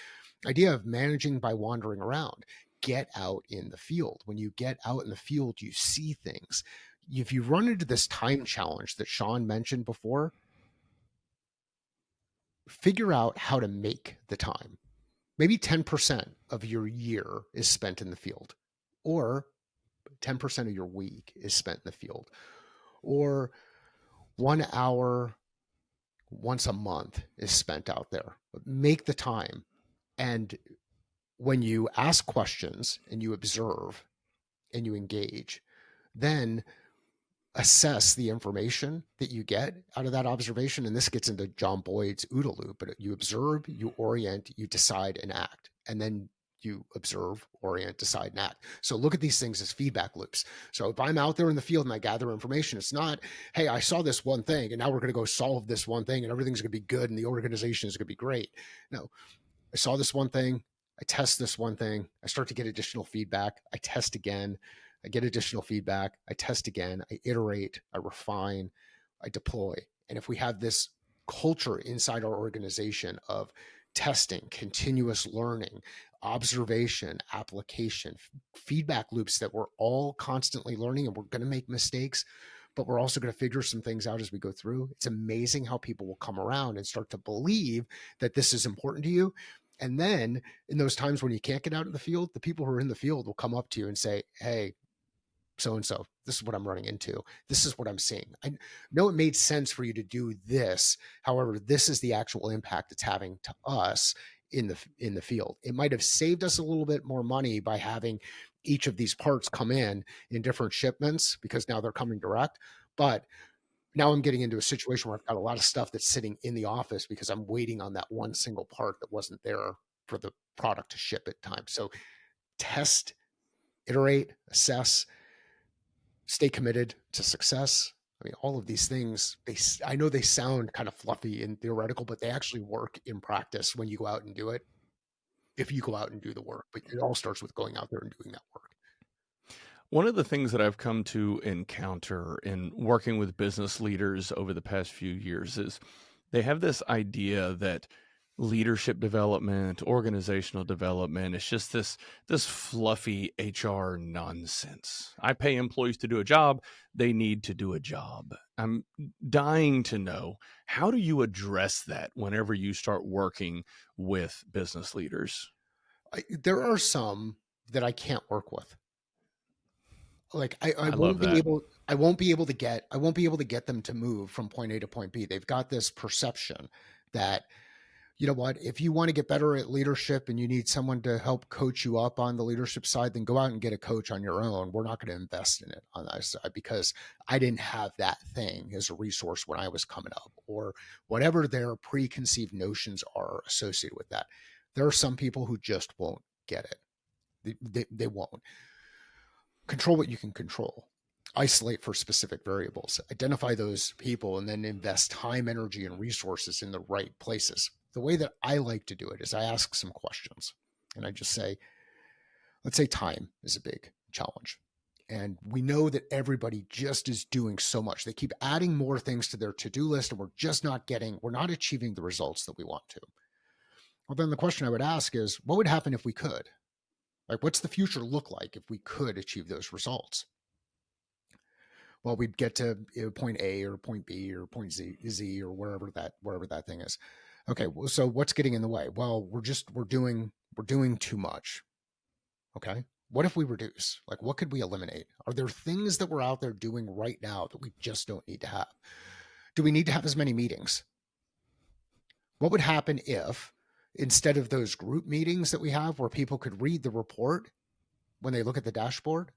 idea of managing by wandering around. Get out in the field. When you get out in the field, you see things. If you run into this time challenge that Sean mentioned before, figure out how to make the time. Maybe 10% of your year is spent in the field, or 10% of your week is spent in the field, or 1 hour once a month is spent out there. Make the time. And when you ask questions and you observe and you engage, then assess the information that you get out of that observation. And this gets into John Boyd's OODA loop, but you observe, you orient, you decide and act. And then you observe, orient, decide, and act. So look at these things as feedback loops. So if I'm out there in the field and I gather information, it's not, hey, I saw this one thing and now we're going to go solve this one thing and everything's going to be good and the organization is going to be great. No, I saw this one thing. I test this one thing. I start to get additional feedback. I test again. I get additional feedback. I test again. I iterate. I refine. I deploy. And if we have this culture inside our organization of testing, continuous learning, observation, application, feedback loops, that we're all constantly learning and we're going to make mistakes, but we're also going to figure some things out as we go through. It's amazing how people will come around and start to believe that this is important to you. And then in those times when you can't get out in the field, the people who are in the field will come up to you and say, hey, so-and-so, this is what I'm running into. This is what I'm seeing. I know it made sense for you to do this. However, this is the actual impact it's having to us in the field. It might have saved us a little bit more money by having each of these parts come in different shipments because now they're coming direct. But Now I'm getting into a situation where I've got a lot of stuff that's sitting in the office because I'm waiting on that one single part that wasn't there for the product to ship at time. So test, iterate, assess, stay committed to success. I mean, all of these things, I know they sound kind of fluffy and theoretical, but they actually work in practice when you go out and do it. If you go out and do the work, but it all starts with going out there and doing that work. One of the things that I've come to encounter in working with business leaders over the past few years is they have this idea that leadership development, organizational development, is just this fluffy HR nonsense. I pay employees to do a job, they need to do a job. I'm dying to know, how do you address that whenever you start working with business leaders? There are some that I can't work with. Like I I love won't be that. able I won't be able to get them to move from point A to point B. They've got this perception that, you know what, if you want to get better at leadership and you need someone to help coach you up on the leadership side, then go out and get a coach on your own. We're not going to invest in it on that side because I didn't have that thing as a resource when I was coming up, or whatever their preconceived notions are associated with that. There are some people who just won't get it. They won't. Control what you can control. Isolate for specific variables. Identify those people and then invest time, energy, and resources in the right places. The way that I like to do it is I ask some questions and I just say, let's say time is a big challenge. And we know that everybody just is doing so much. They keep adding more things to their to-do list, and we're not achieving the results that we want to. Well, then the question I would ask is, what would happen if we could? Like, what's the future look like if we could achieve those results? Well, we'd get to, point A or point B or point Z or wherever that thing is. Okay, well, so what's getting in the way? Well, we're doing too much. Okay, what if we reduce? Like, what could we eliminate? Are there things that we're out there doing right now that we just don't need to have? Do we need to have as many meetings? What would happen if, instead of those group meetings that we have where people could read the report when they look at the dashboard,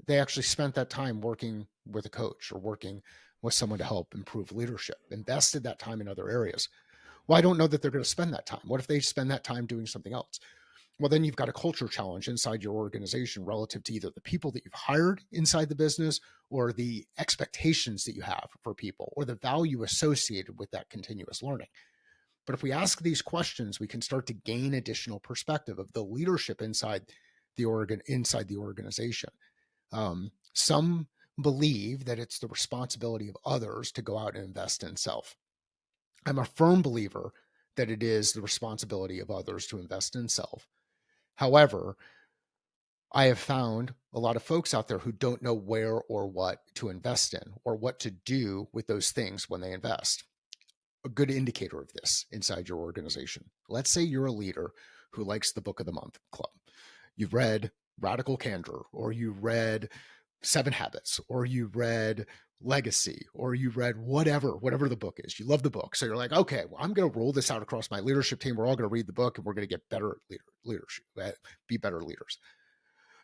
they actually spent that time working with a coach or working with someone to help improve leadership, invested that time in other areas? Well, I don't know that they're going to spend that time. What if they spend that time doing something else? Well, then you've got a culture challenge inside your organization relative to either the people that you've hired inside the business or the expectations that you have for people or the value associated with that continuous learning. But if we ask these questions, we can start to gain additional perspective of the leadership inside the organization. Some believe that it's the responsibility of others to go out and invest in self. I'm a firm believer that it is the responsibility of others to invest in self. However, I have found a lot of folks out there who don't know where or what to invest in or what to do with those things when they invest. A good indicator of this inside your organization. Let's say you're a leader who likes the Book of the Month Club. You've read Radical Candor, or you read Seven Habits, or you read Legacy, or you read whatever the book is. You love the book. So you're like, okay, well, I'm going to roll this out across my leadership team. We're all going to read the book and we're going to get better at leadership, be better leaders.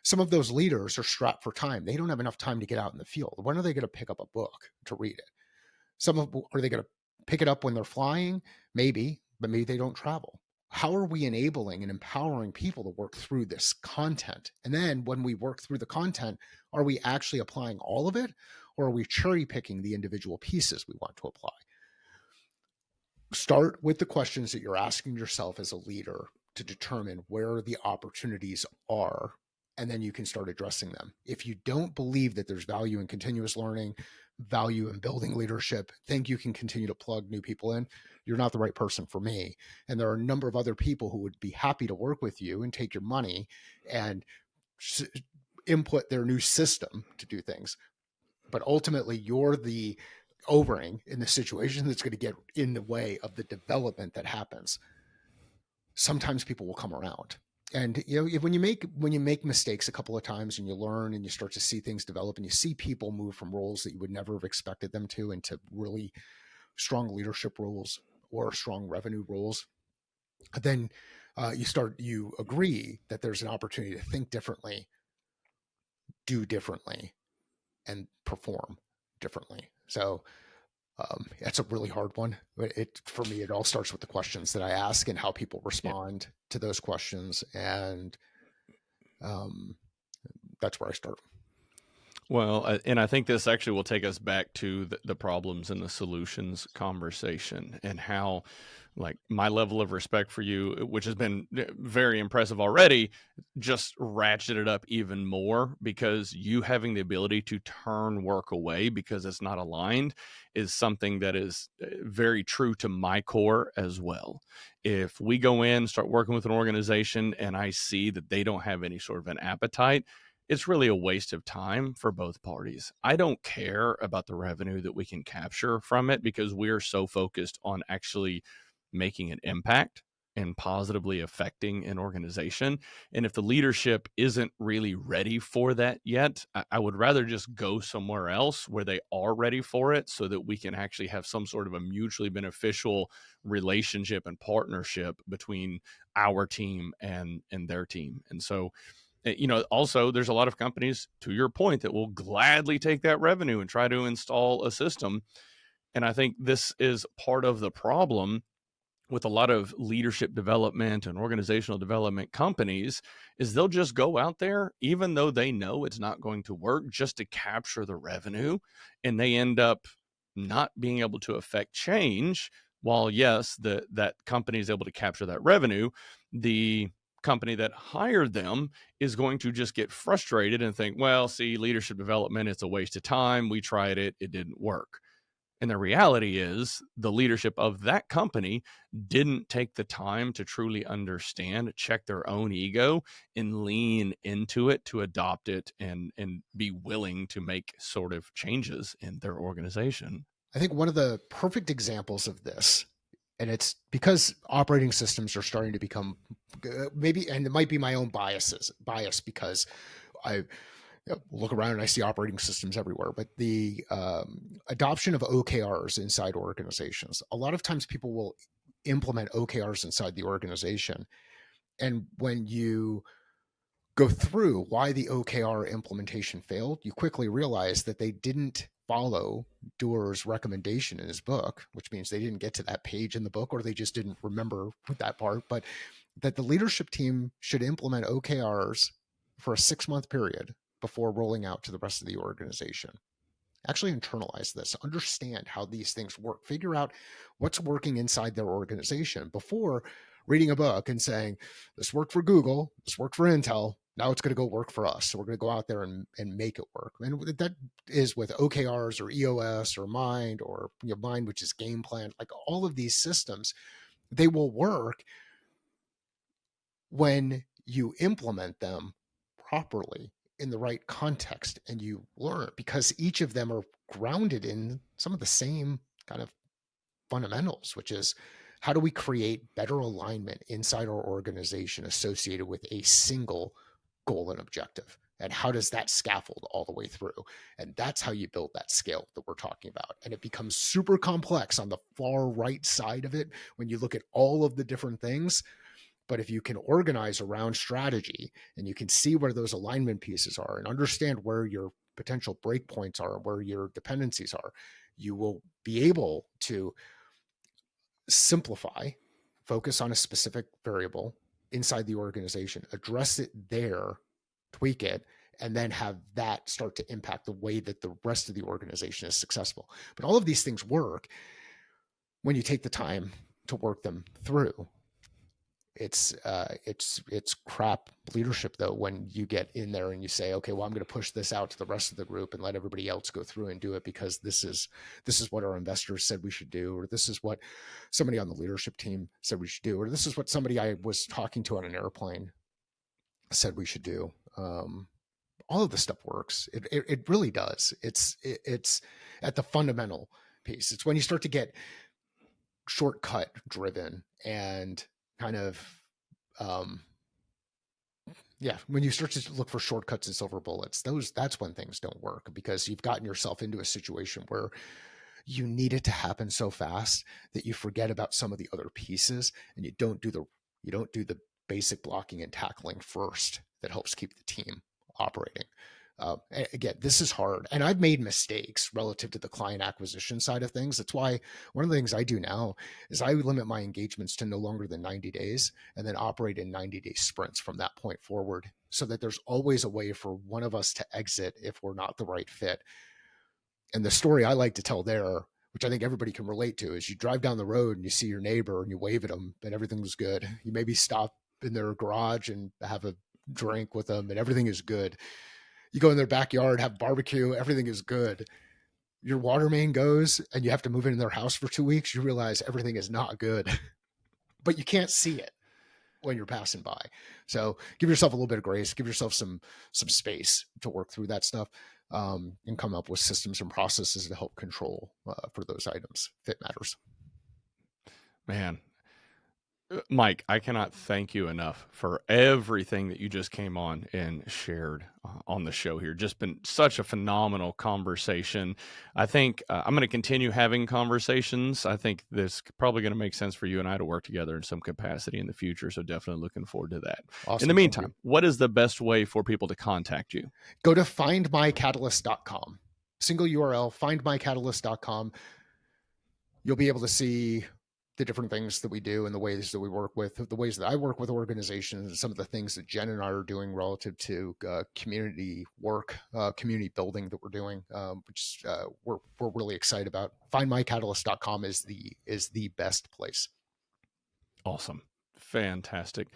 Some of those leaders are strapped for time. They don't have enough time to get out in the field. When are they going to pick up a book to read it? Are they going to pick it up when they're flying? Maybe, but maybe they don't travel. How are we enabling and empowering people to work through this content? And then when we work through the content, are we actually applying all of it, or are we cherry picking the individual pieces we want to apply? Start with the questions that you're asking yourself as a leader to determine where the opportunities are, and then you can start addressing them. If you don't believe that there's value in continuous learning, value in building leadership, think you can continue to plug new people in, you're not the right person for me. And there are a number of other people who would be happy to work with you and take your money and input their new system to do things. But ultimately, you're the O-ring in the situation that's going to get in the way of the development that happens. Sometimes people will come around. And when you make mistakes a couple of times and you learn and you start to see things develop and you see people move from roles that you would never have expected them to into really strong leadership roles or strong revenue roles, then you agree that there's an opportunity to think differently, do differently, and perform differently. So That's a really hard one. For me, it all starts with the questions that I ask and how people Yeah. respond to those questions, and um, that's where I start. Well, and I think this actually will take us back to the problems and the solutions conversation, and how, like, my level of respect for you, which has been very impressive already, just ratcheted up even more, because you having the ability to turn work away because it's not aligned is something that is very true to my core as well. If we go in, start working with an organization, and I see that they don't have any sort of an appetite, it's really a waste of time for both parties. I don't care about the revenue that we can capture from it, because we're so focused on actually making an impact and positively affecting an organization. And if the leadership isn't really ready for that yet, I would rather just go somewhere else where they are ready for it, so that we can actually have some sort of a mutually beneficial relationship and partnership between our team and their team. And so, also, there's a lot of companies, to your point, that will gladly take that revenue and try to install a system. And I think this is part of the problem with a lot of leadership development and organizational development companies, is they'll just go out there even though they know it's not going to work, just to capture the revenue, and they end up not being able to affect change. While yes, that company is able to capture that revenue, the company that hired them is going to just get frustrated and think, well, see, leadership development, it's a waste of time, we tried it, it didn't work. And the reality is, the leadership of that company didn't take the time to truly understand, check their own ego, and lean into it to adopt it, and be willing to make sort of changes in their organization. I think one of the perfect examples of this, and it's because operating systems are starting to become maybe, and it might be my own bias because I look around and I see operating systems everywhere, but the adoption of OKRs inside organizations, a lot of times people will implement OKRs inside the organization. And when you go through why the OKR implementation failed, you quickly realize that they didn't follow Doerr's recommendation in his book, which means they didn't get to that page in the book, or they just didn't remember that part, but that the leadership team should implement OKRs for a 6-month period before rolling out to the rest of the organization. Actually internalize this, understand how these things work, figure out what's working inside their organization before reading a book and saying, this worked for Google, this worked for Intel, now it's going to go work for us. So we're going to go out there and make it work. And that is with OKRs or EOS or Mind, or Mind, which is game plan. Like all of these systems, they will work when you implement them properly in the right context and you learn, because each of them are grounded in some of the same kind of fundamentals, which is how do we create better alignment inside our organization associated with a single goal and objective, and how does that scaffold all the way through. And that's how you build that scale that we're talking about. And it becomes super complex on the far right side of it when you look at all of the different things. But if you can organize around strategy and you can see where those alignment pieces are and understand where your potential breakpoints are, where your dependencies are, you will be able to simplify, focus on a specific variable inside the organization, address it there, tweak it, and then have that start to impact the way that the rest of the organization is successful. But all of these things work when you take the time to work them through. It's crap leadership though when you get in there and you say, okay, well, I'm going to push this out to the rest of the group and let everybody else go through and do it because this is what our investors said we should do, or this is what somebody on the leadership team said we should do, or this is what somebody I was talking to on an airplane said we should do. All of this stuff works. It really does. It's at the fundamental piece. It's when you start to get shortcut driven and kind of um, yeah, when you start to look for shortcuts and silver bullets, that's when things don't work, because you've gotten yourself into a situation where you need it to happen so fast that you forget about some of the other pieces, and you don't do the basic blocking and tackling first that helps keep the team operating. Again, this is hard, and I've made mistakes relative to the client acquisition side of things. That's why one of the things I do now is I limit my engagements to no longer than 90 days and then operate in 90-day sprints from that point forward, so that there's always a way for one of us to exit if we're not the right fit. And the story I like to tell there, which I think everybody can relate to, is you drive down the road and you see your neighbor and you wave at them and everything's good. You maybe stop in their garage and have a drink with them and everything is good. You go in their backyard, have barbecue, everything is good. Your water main goes and you have to move into their house for 2 weeks. You realize everything is not good, but you can't see it when you're passing by. So give yourself a little bit of grace, give yourself some space to work through that stuff, and come up with systems and processes to help control for those items. Fit matters. Man, Mike, I cannot thank you enough for everything that you just came on and shared on the show here. Just been such a phenomenal conversation. I think I'm going to continue having conversations. I think this probably going to make sense for you and I to work together in some capacity in the future. So definitely looking forward to that. Awesome. In the meantime, what is the best way for people to contact you? Go to findmycatalyst.com. Single URL, findmycatalyst.com. You'll be able to see the different things that we do and the ways that we work with, the ways that I work with organizations, and some of the things that Jen and I are doing relative to community work, community building that we're doing, which we're really excited about. Findmycatalyst.com is the best place. Awesome. Fantastic.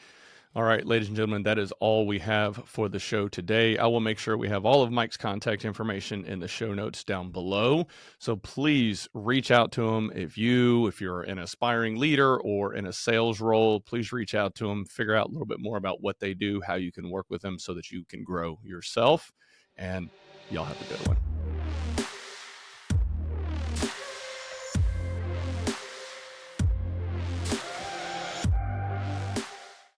All right, ladies and gentlemen, that is all we have for the show today. I will make sure we have all of Mike's contact information in the show notes down below. So please reach out to him. If you're an aspiring leader or in a sales role, please reach out to him, figure out a little bit more about what they do, how you can work with them so that you can grow yourself. And y'all have a good one.